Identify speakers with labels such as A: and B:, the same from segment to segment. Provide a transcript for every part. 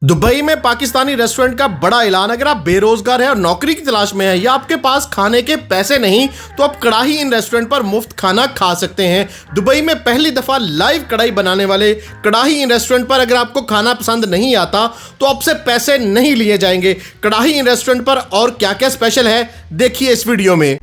A: Dubai में Pakistani restaurant का बड़ा ऐलान। अगर आप बेरोजगार हैं और नौकरी की तलाश में हैं या आपके पास खाने के पैसे नहीं तो आप कड़ाही इन रेस्टोरेंट पर मुफ्त खाना खा सकते हैं। दुबई में पहली दफा लाइव कढ़ाई बनाने वाले कड़ाही इन रेस्टोरेंट पर अगर आपको खाना पसंद नहीं आता तो आपसे पैसे नहीं लिए जाएंगे। कड़ाही इन रेस्टोरेंट पर और क्या क्या स्पेशल है देखिए इस वीडियो में।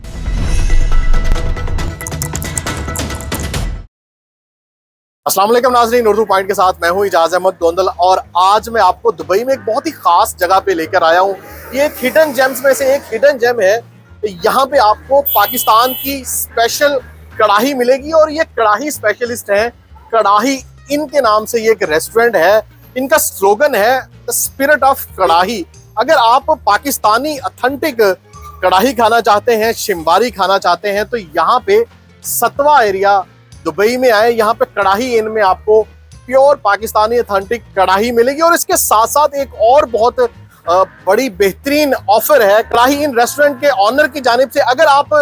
A: अस्सलाम वालेकुम नाज़रीन, उर्दू पॉइंट के साथ मैं हूं इजाज़ अहमद गोंदल और आज मैं आपको दुबई में एक बहुत ही खास जगह पे लेकर आया हूं। ये एक हिडन जेम्स में से एक हिडन जेम है। यहाँ पे आपको पाकिस्तान की स्पेशल कढ़ाई मिलेगी और ये कढ़ाई स्पेशलिस्ट हैं। कढ़ाई इनके नाम से ये एक रेस्टोरेंट है। इनका स्लोगन है द स्पिरिट ऑफ कढ़ाई। अगर आप पाकिस्तानी ऑथेंटिक कढ़ाई खाना चाहते हैं, शिमवारी खाना चाहते हैं तो यहाँ पे सतवा एरिया दुबई में आए। यहाँ पे कढ़ाई इन में आपको प्योर पाकिस्तानी ऑथेंटिक कढ़ाई मिलेगी और इसके साथ साथ एक और बहुत बड़ी बेहतरीन ऑफर है कढ़ाई इन रेस्टोरेंट के ऑनर की जानिब से। अगर आप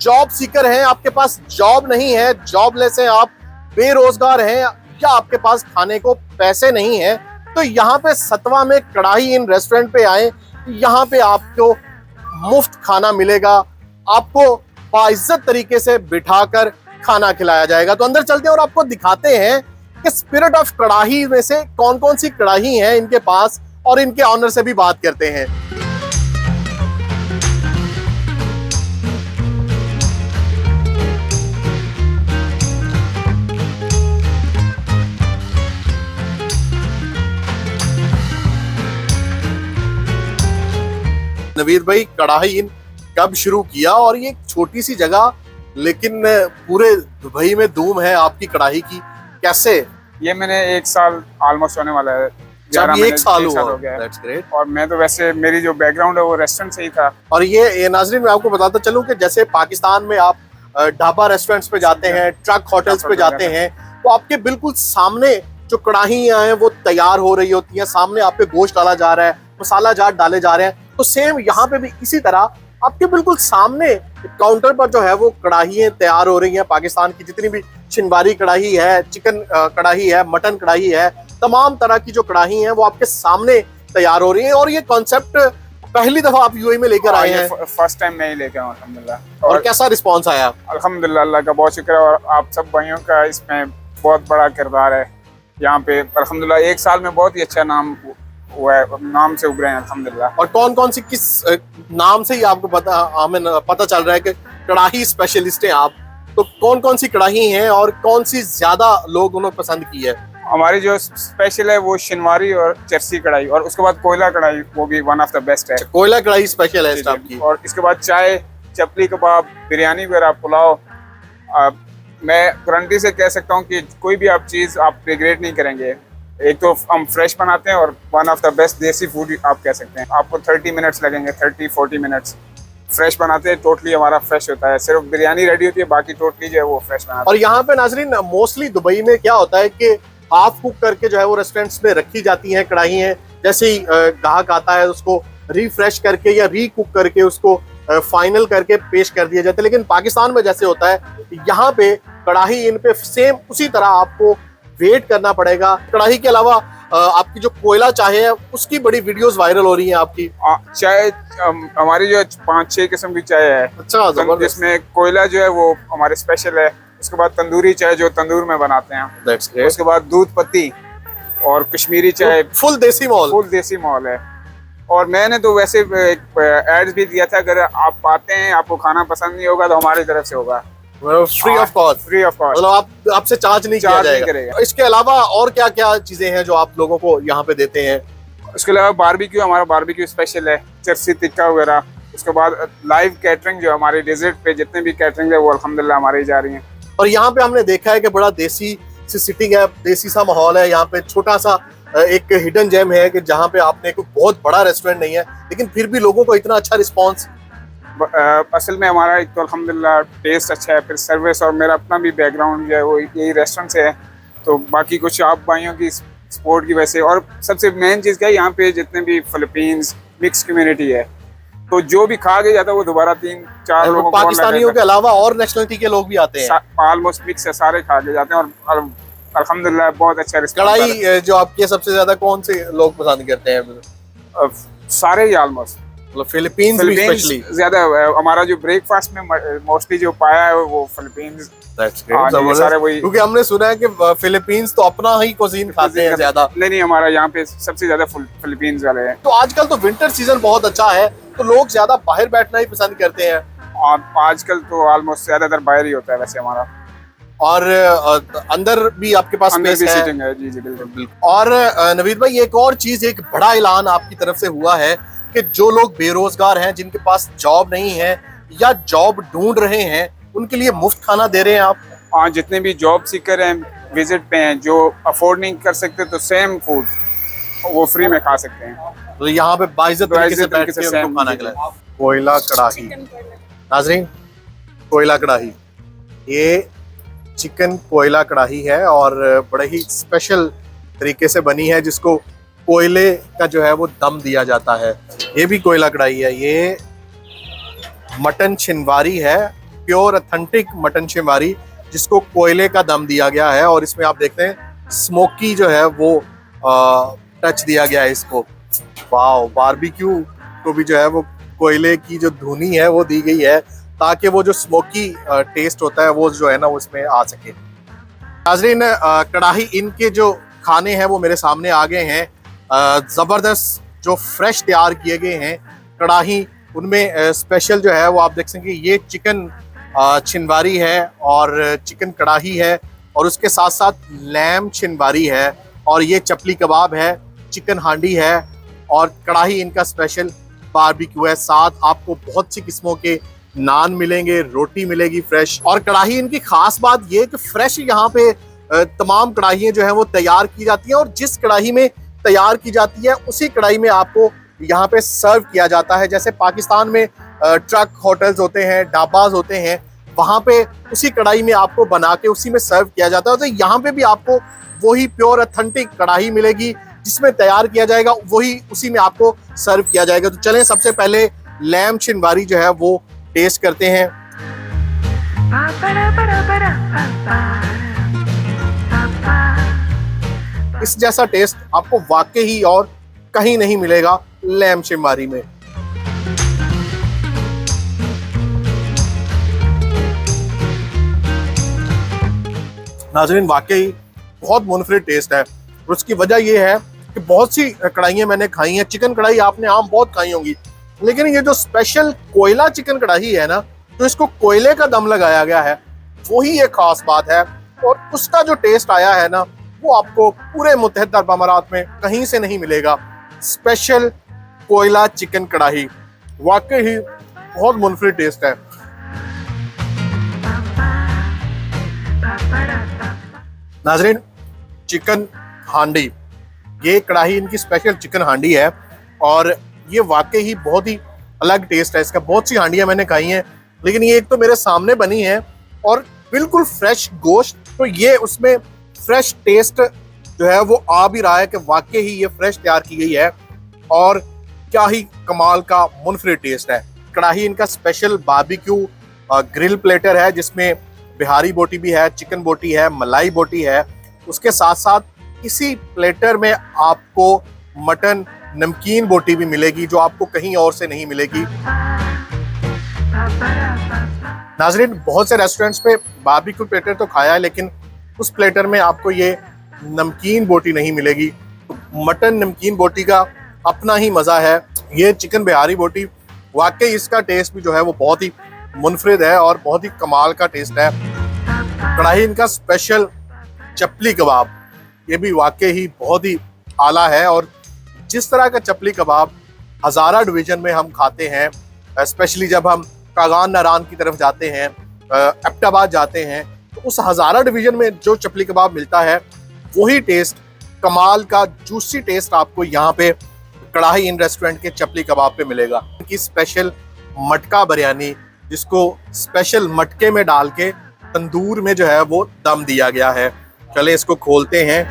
A: जॉब सीकर हैं, आपके पास जॉब नहीं है, जॉबलेस हैं, आप बेरोजगार हैं या आपके पास खाने को पैसे नहीं है तो यहाँ पे सतवा में कढ़ाई इन रेस्टोरेंट पे आए। यहाँ पे आपको मुफ्त खाना मिलेगा, आपको बाइज्जत तरीके से बिठाकर खाना खिलाया जाएगा। तो अंदर चलते हैं और आपको दिखाते हैं कि स्पिरिट ऑफ कढ़ाई में से कौन कौन सी कढ़ाई हैं इनके पास और इनके ऑनर से भी बात करते हैं। नवीद भाई, कढ़ाई इन कब शुरू किया और ये छोटी सी जगह लेकिन पूरे दुबई में धूम है आपकी कढ़ाई की, कैसे?
B: ये मैंने 1 साल ऑलमोस्ट होने वाला है।
A: जब 1 साल हो गया।
B: That's great। और मैं तो वैसे मेरी जो बैकग्राउंड है वो रेस्टोरेंट से ही था।
A: और ये नाज़रीन मैं आपको बताता चलूं कि जैसे पाकिस्तान में आप ढाबा रेस्टोरेंट्स पे जाते हैं, ट्रक होटल्स पे जाते हैं तो आपके बिल्कुल सामने जो कढ़ाइयाँ हैं वो तैयार हो रही होती हैं, सामने आप पे गोश्त डाला जा रहा है, मसाला जाट डाले जा रहे हैं। तो सेम यहाँ पे भी इसी तरह आपके बिल्कुल सामने काउंटर पर जो है वो कढ़ाइयाँ तैयार हो रही हैं। पाकिस्तान की जितनी भी शिनवारी कढ़ाई है, चिकन कढ़ाई है, मटन कढ़ाई है, तमाम तरह की जो कढ़ाई हैं वो आपके सामने तैयार हो रही हैं। और ये कॉन्सेप्ट पहली दफा आप यूएई में लेकर आए हैं?
B: फर्स्ट टाइम मैं ही लेकर आया हूं अल्हम्दुलिल्लाह।
A: और कैसा रिस्पांस आया?
B: अल्हम्दुलिल्लाह, अल्लाह का बहुत शुक्र है और आप सब भाइयों का इसमें बहुत बड़ा किरदार है। यहाँ पे अल्हम्दुलिल्लाह 1 साल में बहुत ही अच्छा नाम हुआ है, नाम से उभरे हैं अल्हम्दुलिल्लाह।
A: और कौन कौन सी किस नाम से ही आपको पता चल रहा है कि कढ़ाई स्पेशलिस्ट हैं आप, तो कौन कौन सी कढ़ाई हैं और कौन सी ज्यादा लोगों ने पसंद की है?
B: हमारी जो स्पेशल है वो शिनवारी और चरसी कढ़ाई और उसके बाद कोयला कढ़ाई, वो भी वन ऑफ द बेस्ट है।
A: कोयला कढ़ाई स्पेशल है आपकी।
B: और इसके बाद चाय, चपली कबाब, बिरयानी वगैरह, पुलाव। मैं गारंटी से कह सकता हूँ कि कोई भी आप चीज़ आप रिग्रेट नहीं करेंगे। एक तो हम फ्रेश बनाते हैं और वन ऑफ द बेस्ट देसी फूड आप कह सकते हैं। आपको 30 मिनट्स लगेंगे, 30-40 मिनट्स। फ्रेश बनाते हैं, टोटली हमारा फ्रेश होता है। सिर्फ बिरयानी रेडी होती है, बाकी टोटली जो है वो फ्रेश बनाते हैं।
A: और यहाँ पे नाजरीन मोस्टली दुबई में क्या होता है कि हाफ कुक करके जो है वो रेस्टोरेंट्स में रखी जाती हैं कढ़ाई हैं। जैसे ही ग्राहक आता है उसको रिफ्रेश करके या री कुक करके उसको फाइनल करके पेश कर दिया जाता है। लेकिन पाकिस्तान में जैसे होता है, यहाँ पे कढ़ाई इन पे सेम उसी तरह आपको वेट करना पड़ेगा। कढ़ाई के अलावा आपकी जो कोयला चाय है उसकी बड़ी वीडियोस वायरल हो रही हैं आपकी।
B: चाय हमारी जो 5-6 किस्म की चाय है।
A: अच्छा,
B: जिसमें कोयला जो है वो हमारे स्पेशल है। उसके बाद तंदूरी चाय जो तंदूर में बनाते हैं। उसके बाद दूध पत्ती और कश्मीरी चाय,
A: फुल देसी
B: माहौल है। और मैंने तो वैसे एड्स भी दिया था, अगर आप आते हैं आपको खाना पसंद नहीं होगा तो हमारी तरफ से होगा
A: फ्री ऑफ कॉस्ट। मतलब आपसे चार्ज नहीं किया जाएगा। इसके अलावा और क्या क्या चीजें हैं जो आप लोगों को यहाँ पे देते हैं?
B: उसके अलावा बारबेक्यू, हमारा बारबेक्यू स्पेशल है, चरसी टिक्का वगैरह। उसके बाद लाइव कैटरिंग जो हमारे डेजर्ट पे जितने भी कैटरिंग है वो अल्हम्दुलिल्लाह हमारी जा रही है।
A: और यहाँ पे हमने देखा है कि बड़ा देसी सी सिटिंग है, देसी सा माहौल है। यहाँ पे छोटा सा एक हिडन जेम है कि जहाँ पे आपने कोई बहुत बड़ा रेस्टोरेंट नहीं है लेकिन फिर भी लोगों को इतना अच्छा रिस्पॉन्स।
B: असल में हमारा एक तो अल्हम्दुलिल्लाह टेस्ट अच्छा है, फिर सर्विस और मेरा अपना भी बैकग्राउंड जो है वो यही रेस्टोरेंट से है। तो बाकी कुछ आप भाइयों की सपोर्ट की वजह से। और सबसे मेन चीज़ क्या है, यहाँ पे जितने भी फिलीपींस मिक्स कम्युनिटी है तो जो भी खा के जाता है वो दोबारा 3-4 लोगों
A: पाकिस्तानियों के अलावा और नेशनलिटी के लोग भी आते हैं।
B: ऑलमोस्ट मिक्स है, सारे खा के जाते हैं। और अल्हम्दुलिल्लाह बहुत अच्छा रिस्पॉन्स।
A: कढ़ाई जो आपकी है, सबसे ज्यादा कौन से लोग पसंद करते हैं?
B: सारे ही ऑलमोस्ट,
A: मतलब फिलीपींस भी स्पेशली
B: ज्यादा। हमारा जो ब्रेकफास्ट में मोस्टली जो पाया है वो फिलीपींस।
A: दैट्स
B: हाँ, ये
A: ग्रेट।
B: सारे वही,
A: क्योंकि हमने सुना है कि फिलीपींस तो अपना ही कुजीन खाते हैं ज्यादा।
B: नहीं, हमारा यहाँ पे सबसे ज्यादा फिलीपींस वाले हैं।
A: तो आजकल तो विंटर सीजन बहुत अच्छा है, तो लोग ज्यादा बाहर बैठना ही पसंद करते हैं।
B: और आजकल तो ऑलमोस्ट ज्यादातर बाहर ही होता है वैसे हमारा।
A: और अंदर भी आपके पास
B: अंदर
A: स्पेस
B: भी
A: है।
B: सीटिंग है, जी बिल्कुल।
A: और नवीद भाई, एक और चीज, एक बड़ा ऐलान आपकी तरफ से हुआ है कि जो लोग बेरोजगार हैं, जिनके पास जॉब नहीं है या जॉब ढूंढ रहे हैं, उनके लिए मुफ्त खाना दे रहे हैं आप।
B: हाँ, जितने भी जॉब सीकर हैं, विजिट पे हैं, जो अफोर्ड नहीं कर सकते तो सेम फूड वो फ्री में खा सकते हैं।
A: तो यहाँ पे बाइज्जत तरीके से बैठ के
B: same,
A: उनको खाना
B: जी,
A: खिलाया। कोयला कढ़ाई, नाजरीन, कोयला कढ़ाई, ये चिकन कोयला कढ़ाई है और बड़े ही स्पेशल तरीके से बनी है, जिसको कोयले का जो है वो दम दिया जाता है। ये भी कोयला कढ़ाई है। ये मटन छिनवारी है, प्योर ऑथेंटिक मटन छिनवारी, जिसको कोयले का दम दिया गया है। और इसमें आप देखते हैं स्मोकी जो है वो टच दिया गया है इसको। वाओ, बारबेक्यू को भी जो है वो कोयले की जो धुनी है वो दी गई है, ताकि वो जो स्मोकी टेस्ट होता है वो जो है ना उसमें आ सके। नाज़रीन, कढ़ाई इनके जो खाने हैं वो मेरे सामने आ गए हैं। ज़बरदस्त जो फ्रेश तैयार किए गए हैं कढ़ाई, उनमें स्पेशल जो है वो आप देख सकेंगे, ये चिकन छिनवारी है और चिकन कढ़ाई है, और उसके साथ साथ लैम छिनवारी है, और ये चपली कबाब है, चिकन हांडी है, और कढ़ाई इनका स्पेशल बारबेक्यू है। साथ आपको बहुत सी किस्मों के नान मिलेंगे, रोटी मिलेगी फ्रेश। और कढ़ाई इनकी खास बात ये कि फ्रेश यहाँ पे तमाम कढ़ाइयाँ जो हैं वो तैयार की जाती हैं, और जिस कढ़ाई में तैयार की जाती है उसी कढ़ाई में आपको यहाँ पे सर्व किया जाता है। जैसे पाकिस्तान में ट्रक होटल्स होते हैं, ढाबाज होते हैं, वहाँ पे उसी कढ़ाई में आपको बना के उसी में सर्व किया जाता है। तो यहाँ पे भी आपको वही प्योर ऑथेंटिक कढ़ाई मिलेगी, जिसमें तैयार किया जाएगा, वही उसी में आपको सर्व किया जाएगा। तो चलें सबसे पहले लैम छिनवारी जो है वो टेस्ट करते हैं। इस जैसा टेस्ट आपको वाकई ही और कहीं नहीं मिलेगा लैम छिनवारी में। नाज़रीन, वाकई बहुत मुनफरिद टेस्ट है, और उसकी वजह यह है कि बहुत सी कढ़ाइयाँ मैंने खाई हैं। चिकन कढ़ाई आपने आम बहुत खाई होंगी, लेकिन ये जो स्पेशल कोयला चिकन कढ़ाई है ना, तो इसको कोयले का दम लगाया गया है, वही एक खास बात है। और उसका जो टेस्ट आया है ना, वो आपको पूरे मुत्तहिदा अरब अमारात में कहीं से नहीं मिलेगा। स्पेशल कोयला चिकन कढ़ाई वाकई ही बहुत मुनफरिद टेस्ट है। नाज़रीन, चिकन हांडी, ये कढ़ाई इनकी स्पेशल चिकन हांडी है, और ये वाकई ही बहुत ही अलग टेस्ट है इसका। बहुत सी हांडियाँ मैंने खाई हैं, लेकिन ये एक तो मेरे सामने बनी है और बिल्कुल फ्रेश गोश्त, तो ये उसमें फ्रेश टेस्ट जो है वो आ भी रहा है कि वाकई ही ये फ्रेश तैयार की गई है, और क्या ही कमाल का मुनफरिद टेस्ट है। कढ़ाई इनका स्पेशल बारबेक्यू ग्रिल प्लेटर है, जिसमें बिहारी बोटी भी है, चिकन बोटी है, मलाई बोटी है। उसके साथ साथ इसी प्लेटर में आपको मटन नमकीन बोटी भी मिलेगी, जो आपको कहीं और से नहीं मिलेगी। नाज़रीन, बहुत से रेस्टोरेंट्स पे बारबेक्यू प्लेटर तो खाया है, लेकिन उस प्लेटर में आपको ये नमकीन बोटी नहीं मिलेगी। मटन नमकीन बोटी का अपना ही मज़ा है। ये चिकन बिहारी बोटी, वाकई इसका टेस्ट भी जो है वो बहुत ही मुनफरिद है और बहुत ही कमाल का टेस्ट है। कढ़ाई इनका स्पेशल चपली कबाब, ये भी वाकई ही बहुत ही आला है। और जिस तरह का चपली कबाब हज़ारा डिवीज़न में हम खाते हैं, स्पेशली जब हम कागान नारान की तरफ जाते हैं, एबटाबाद जाते हैं, तो उस हज़ारा डिवीज़न में जो चपली कबाब मिलता है, वही टेस्ट, कमाल का जूसी टेस्ट आपको यहाँ पे कढ़ाई इन रेस्टोरेंट के चपली कबाब पे मिलेगा। इनकी स्पेशल मटका बिरयानी, जिसको स्पेशल मटके में डाल के तंदूर में जो है वो दम दिया गया है। चले इसको खोलते हैं।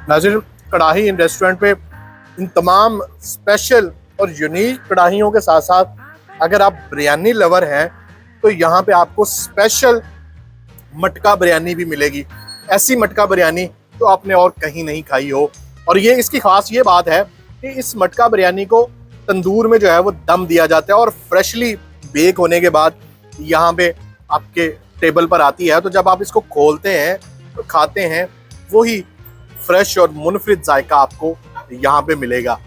A: नाज़रीन, कढ़ाई इन रेस्टोरेंट पे इन तमाम स्पेशल और यूनिक कढ़ाइयों के साथ साथ अगर आप बिरयानी लवर हैं तो यहाँ पे आपको स्पेशल मटका बिरयानी भी मिलेगी। ऐसी मटका बिरयानी तो आपने और कहीं नहीं खाई हो। और ये इसकी खास ये बात है कि इस मटका बिरयानी को तंदूर में जो है वो दम दिया जाता है और फ्रेशली बेक होने के बाद यहाँ पे आपके टेबल पर आती है। तो जब आप इसको खोलते हैं तो खाते हैं, वही फ्रेश और मुनफरिद जायका आपको यहाँ पे मिलेगा।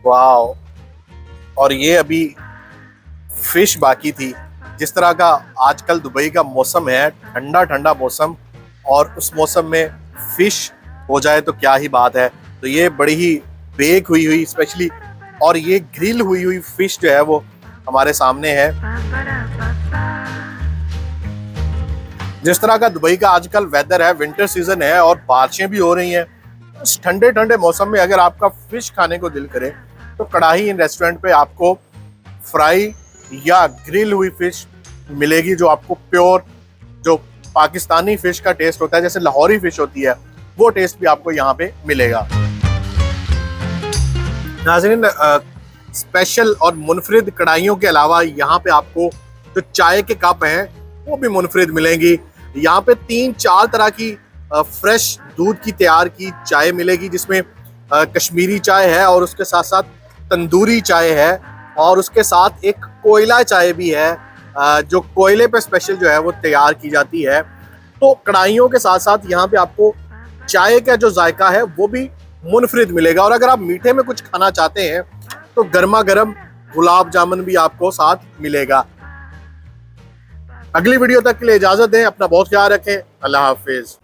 A: वाह। और ये अभी फिश बाकी थी। जिस तरह का आजकल दुबई का मौसम है, ठंडा ठंडा मौसम, और उस मौसम में फिश हो जाए तो क्या ही बात है। तो ये बड़ी ही बेक हुई हुई स्पेशली, और ये ग्रिल हुई हुई फिश जो है वो हमारे सामने है। जिस तरह का दुबई का आजकल वेदर है, विंटर सीजन है और बारिशें भी हो रही हैं, इस ठंडे ठंडे मौसम में अगर आपका फिश खाने को दिल करे तो कढ़ाई इन रेस्टोरेंट पे आपको फ्राई या ग्रिल हुई फिश मिलेगी, जो आपको प्योर जो पाकिस्तानी फिश का टेस्ट होता है, जैसे लाहौरी फिश होती है, वो टेस्ट भी आपको यहाँ पे मिलेगा। नाज़रीन, स्पेशल और मुनफरिद कढ़ाइयों के अलावा यहाँ पे आपको जो चाय के कप हैं वो भी मुनफरिद मिलेंगी। यहाँ पे 3-4 तरह की फ्रेश दूध की तैयार की चाय मिलेगी, जिसमें कश्मीरी चाय है और उसके साथ साथ तंदूरी चाय है, और उसके साथ एक कोयला चाय भी है जो कोयले पे स्पेशल जो है वो तैयार की जाती है। तो कढ़ाइयों के साथ साथ यहाँ पे आपको चाय का जो जायका है वो भी मुनफरिद मिलेगा। और अगर आप मीठे में कुछ खाना चाहते हैं तो गर्मा गर्म गुलाब जामुन भी आपको साथ मिलेगा। अगली वीडियो तक के लिए इजाजत दें, अपना बहुत ख्याल रखें। अल्लाह हाफिज।